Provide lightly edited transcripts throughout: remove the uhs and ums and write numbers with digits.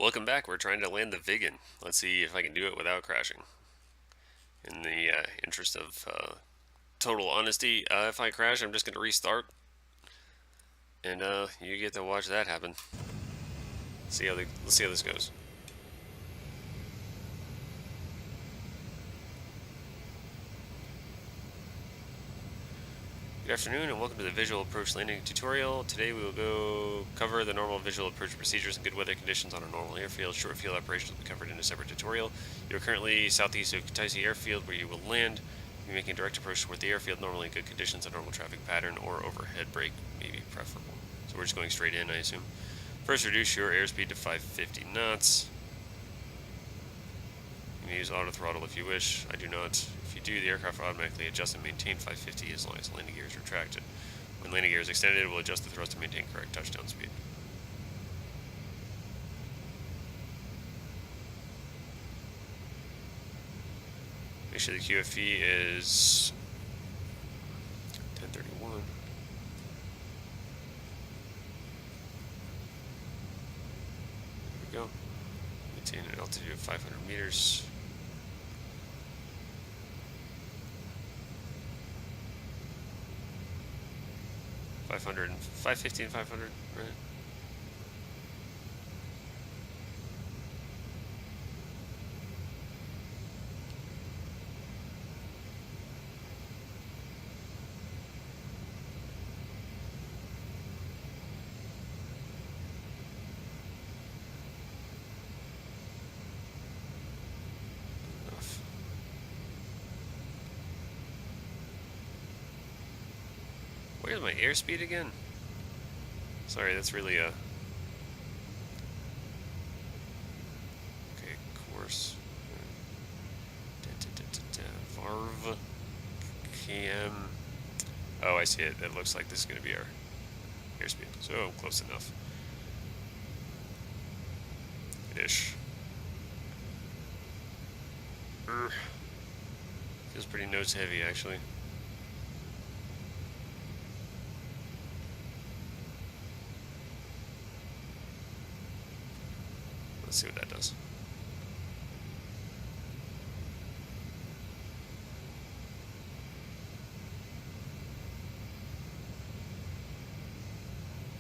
Welcome back. We're trying to land the Viggen. Let's see if I can do it without crashing. In the interest of total honesty, if I crash, I'm just going to restart, and you get to watch that happen. Let's see how this goes. Good afternoon, and welcome to the visual approach landing tutorial. Today we will cover the normal visual approach procedures in good weather conditions on a normal airfield. Short field operations will be covered in a separate tutorial. You are currently southeast of Kutaisi Airfield, where you will land. You're making a direct approach toward the airfield, normally in good conditions. A normal traffic pattern or overhead brake may be preferable. So we're just going straight in, I assume. First, reduce your airspeed to 550 knots. You may use auto throttle if you wish. I do not. If you do, the aircraft will automatically adjust and maintain 550 as long as landing gear is retracted. When landing gear is extended, it will adjust the thrust to maintain correct touchdown speed. Make sure the QFE is 1031. There we go. Maintain an altitude of 500 meters. $550 and 500, right? Enough. Where's my airspeed again? Sorry, that's really a... Okay, course. Varv. KM. Oh, I see it. It looks like this is going to be our airspeed. So, close enough. Ish. Feels pretty nose heavy, actually. Let's see what that does.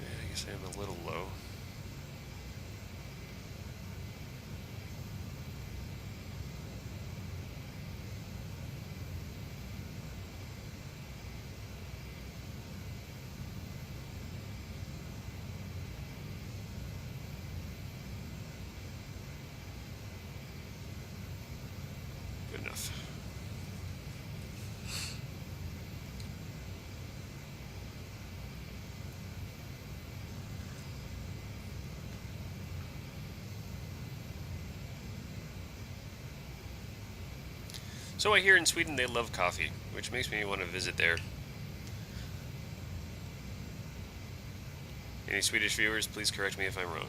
Yeah, I guess I am a little low. Good enough. So I hear in Sweden they love coffee, which makes me want to visit there. Any Swedish viewers, please correct me if I'm wrong.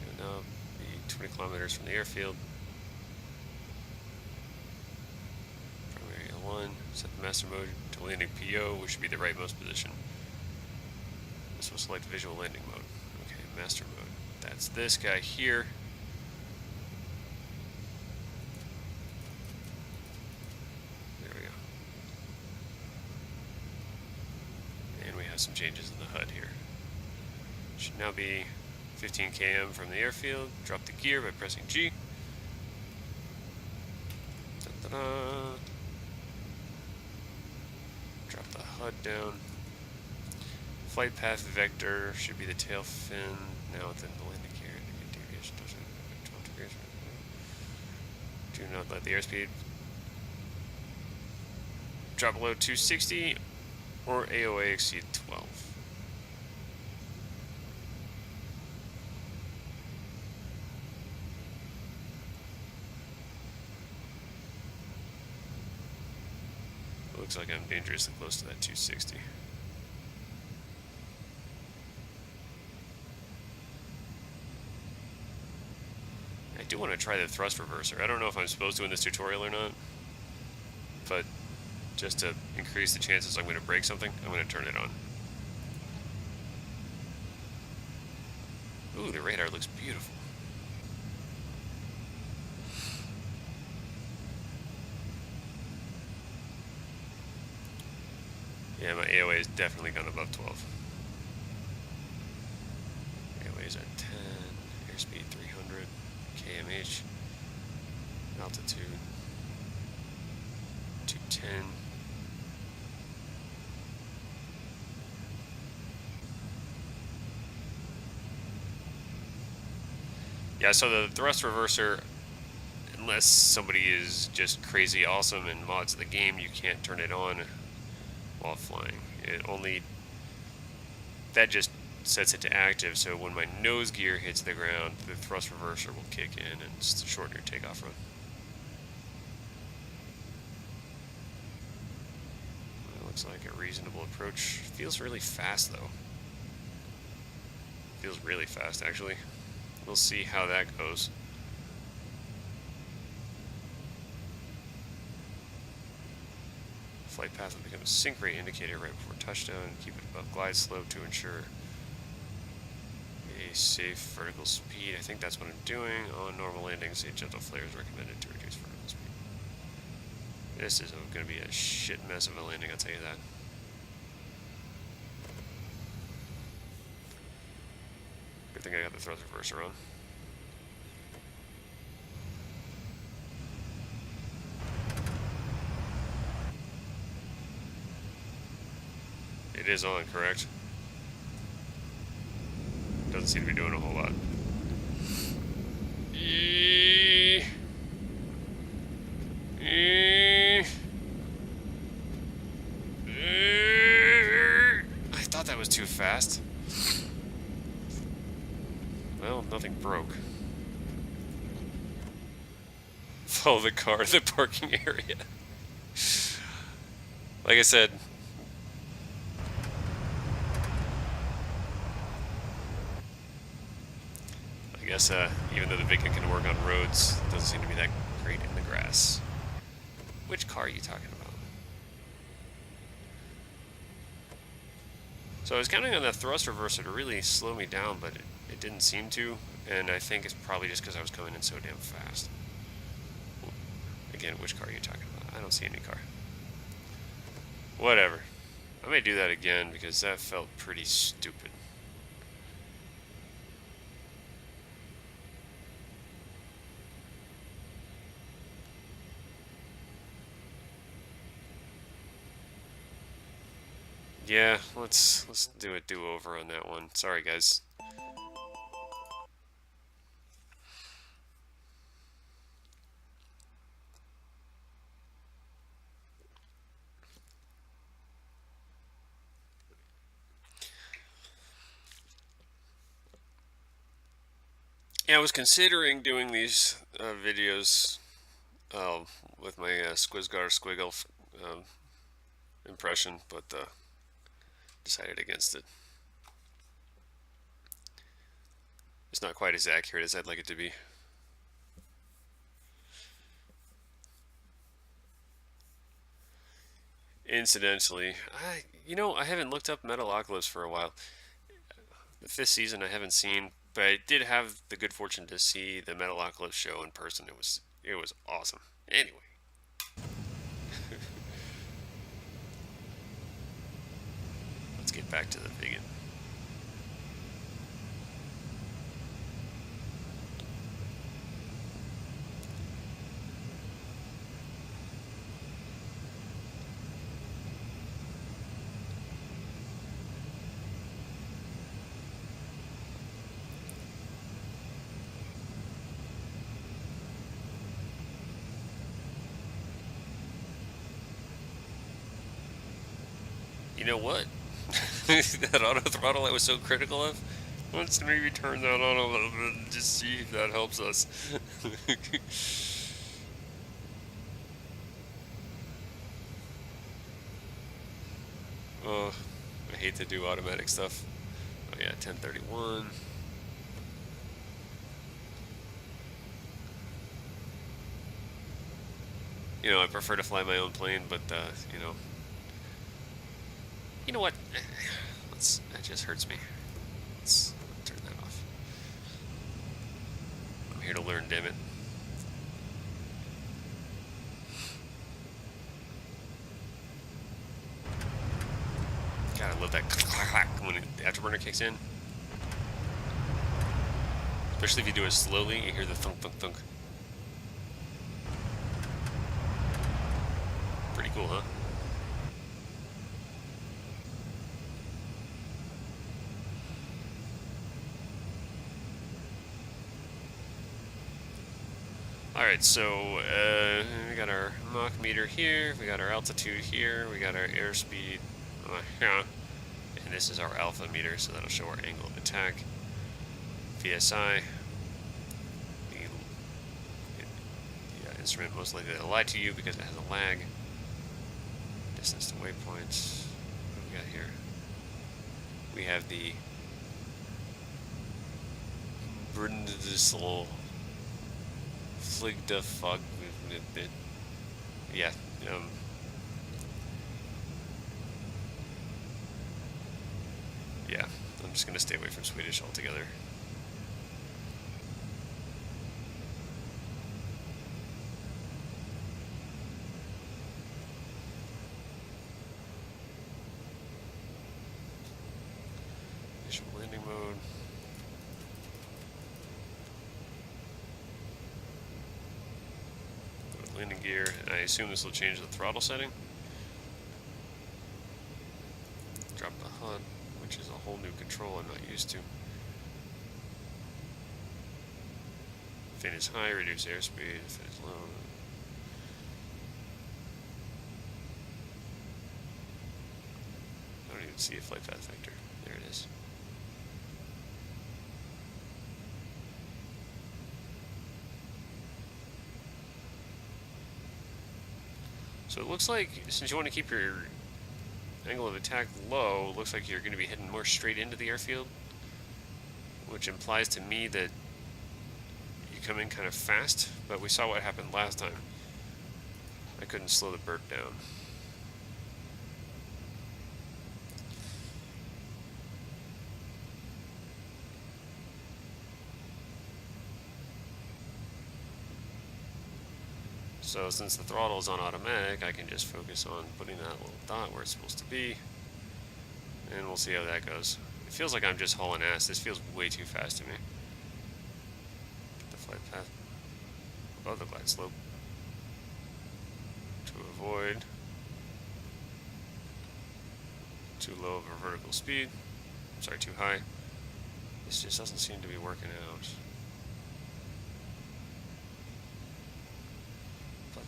And now be 20 kilometers from the airfield. Primary L1, set the master mode to landing PO, which should be the rightmost position. This will select visual landing mode. Okay, master mode. That's this guy here. Some changes in the HUD here. Should now be 15 km from the airfield. Drop the gear by pressing G. Da-da-da. Drop the HUD down. Flight path vector should be the tail fin. Now within the landing gear. Deviation 12 degrees. Do not let the airspeed drop below 260. Or AOA exceed 12. It looks like I'm dangerously close to that 260. I do want to try the thrust reverser. I don't know if I'm supposed to in this tutorial or not, but just to increase the chances I'm going to break something, I'm going to turn it on. Ooh, the radar looks beautiful. Yeah, my AOA has definitely gone above 12. AOA is at 10, airspeed 300, kmh, altitude 210. Yeah, so the thrust reverser, unless somebody is just crazy awesome and mods the game, you can't turn it on while flying. That just sets it to active, so when my nose gear hits the ground, the thrust reverser will kick in and shorten your takeoff run. That looks like a reasonable approach. Feels really fast though. Feels really fast actually. We'll see how that goes. Flight path will become a sync rate indicator right before touchdown. Keep it above glide slope to ensure a safe vertical speed. I think that's what I'm doing. On normal landings, a gentle flare is recommended to reduce vertical speed. This is going to be a shit mess of a landing, I'll tell you that. Good thing I got the thrust reverser on. It is on, correct? Doesn't seem to be doing a whole lot. I thought that was too fast. Well, nothing broke. Follow the car to the parking area. Like I said, I guess even though the Viggen can work on roads, it doesn't seem to be that great in the grass. Which car are you talking about? So I was counting on that thrust reverser to really slow me down, but it didn't seem to, and I think it's probably just because I was coming in so damn fast. Again, which car are you talking about? I don't see any car. Whatever. I may do that again because that felt pretty stupid. Yeah, let's do a do-over on that one. Sorry, guys. Yeah, I was considering doing these videos with my Squizgar Squiggle impression, but decided against it. It's not quite as accurate as I'd like it to be. Incidentally, I haven't looked up Metalocalypse for a while. The 5th season I haven't seen, but I did have the good fortune to see the Metalocalypse show in person. It was awesome. Anyway. Let's get back to the Viggen. You know what? That auto throttle I was so critical of? Let's maybe turn that on a little bit and just see if that helps us. Oh, I hate to do automatic stuff. Oh yeah, 1031. I prefer to fly my own plane, but you know what? That just hurts me. Let's turn that off. here to learn, damn it. God, I love that clack when the afterburner kicks in. Especially if you do it slowly, you hear the thunk, thunk, thunk. Pretty cool, huh? Alright, so we got our Mach meter here, we got our altitude here, we got our airspeed here, and this is our alpha meter, so that'll show our angle of attack. VSI. The instrument most likely to lie to you because it has a lag. Distance to waypoints. What do we got here? We have the Brindisel Fligda Fog movement. Yeah. Yeah, I'm just gonna stay away from Swedish altogether. Visual landing mode. Landing gear. I assume this will change the throttle setting. Drop the HUD, which is a whole new control I'm not used to. Fin is high, reduce airspeed. Fin is low. I don't even see a flight path vector. There it is. So it looks like, since you want to keep your angle of attack low, it looks like you're going to be heading more straight into the airfield, which implies to me that you come in kind of fast, but we saw what happened last time. I couldn't slow the burp down. So since the throttle is on automatic, I can just focus on putting that little dot where it's supposed to be, and we'll see how that goes. It feels like I'm just hauling ass. This feels way too fast to me. The flight path above the glide slope to avoid too low of a vertical speed. Sorry, too high. This just doesn't seem to be working out.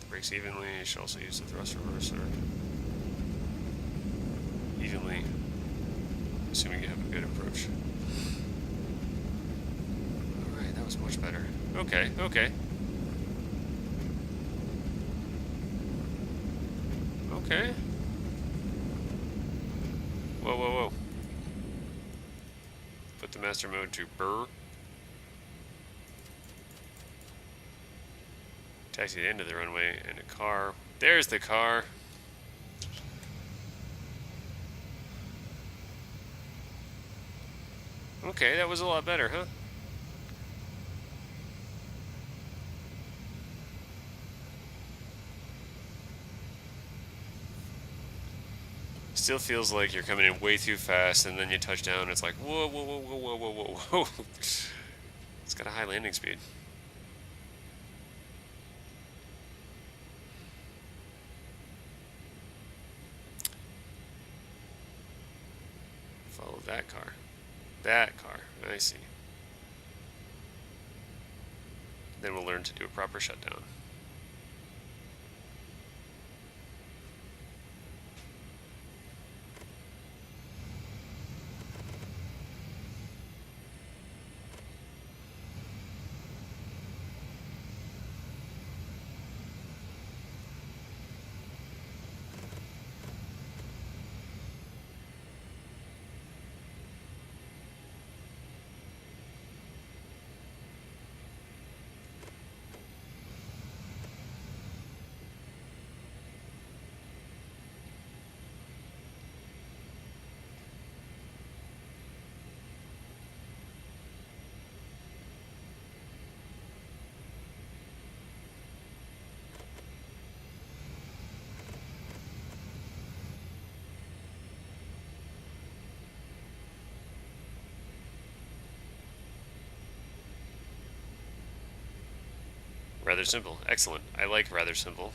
Brakes evenly. You should also use the thrust reverser evenly, assuming you have a good approach. Alright, that was much better. Okay, okay. Okay. Whoa, whoa, whoa. Put the master mode to burr. Taxi into the runway and a car. There's the car. Okay, that was a lot better, huh? Still feels like you're coming in way too fast, and then you touch down, and it's like, whoa, whoa, whoa, whoa, whoa, whoa, whoa, whoa. It's got a high landing speed. Follow that car. That car. I see. Then we'll learn to do a proper shutdown. rather simple. Excellent. I like rather simple.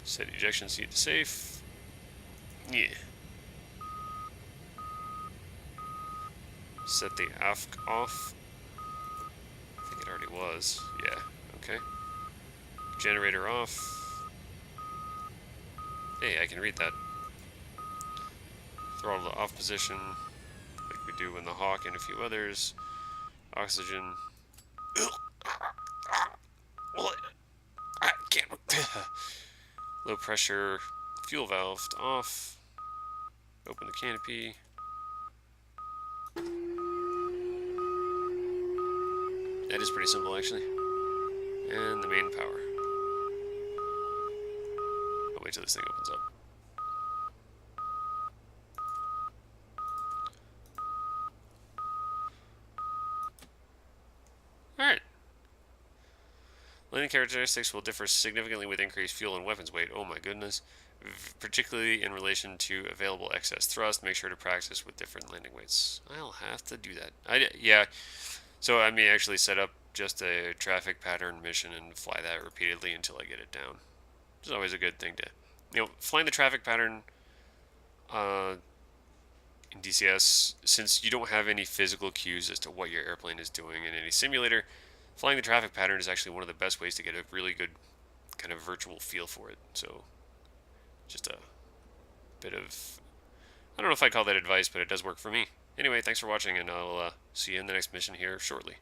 Set ejection seat to safe. Yeah. Set the aft off. I think it already was. Yeah. Okay. Generator off. Hey, I can read that. Throttle to off position, like we do in the Hawk and a few others. Oxygen. I can't. Low pressure fuel valve to off. Open the canopy. That is pretty simple, actually. And the main power. I'll wait till this thing opens up. Alright. Landing characteristics will differ significantly with increased fuel and weapons weight. Oh my goodness. Particularly in relation to available excess thrust. Make sure to practice with different landing weights. I'll have to do that. Yeah. So I may actually set up just a traffic pattern mission and fly that repeatedly until I get it down. It's always a good thing to, flying the traffic pattern in DCS, since you don't have any physical cues as to what your airplane is doing in any simulator, flying the traffic pattern is actually one of the best ways to get a really good kind of virtual feel for it. So just a bit of, I don't know if I call that advice, but it does work for me. Anyway, thanks for watching, and I'll see you in the next mission here shortly.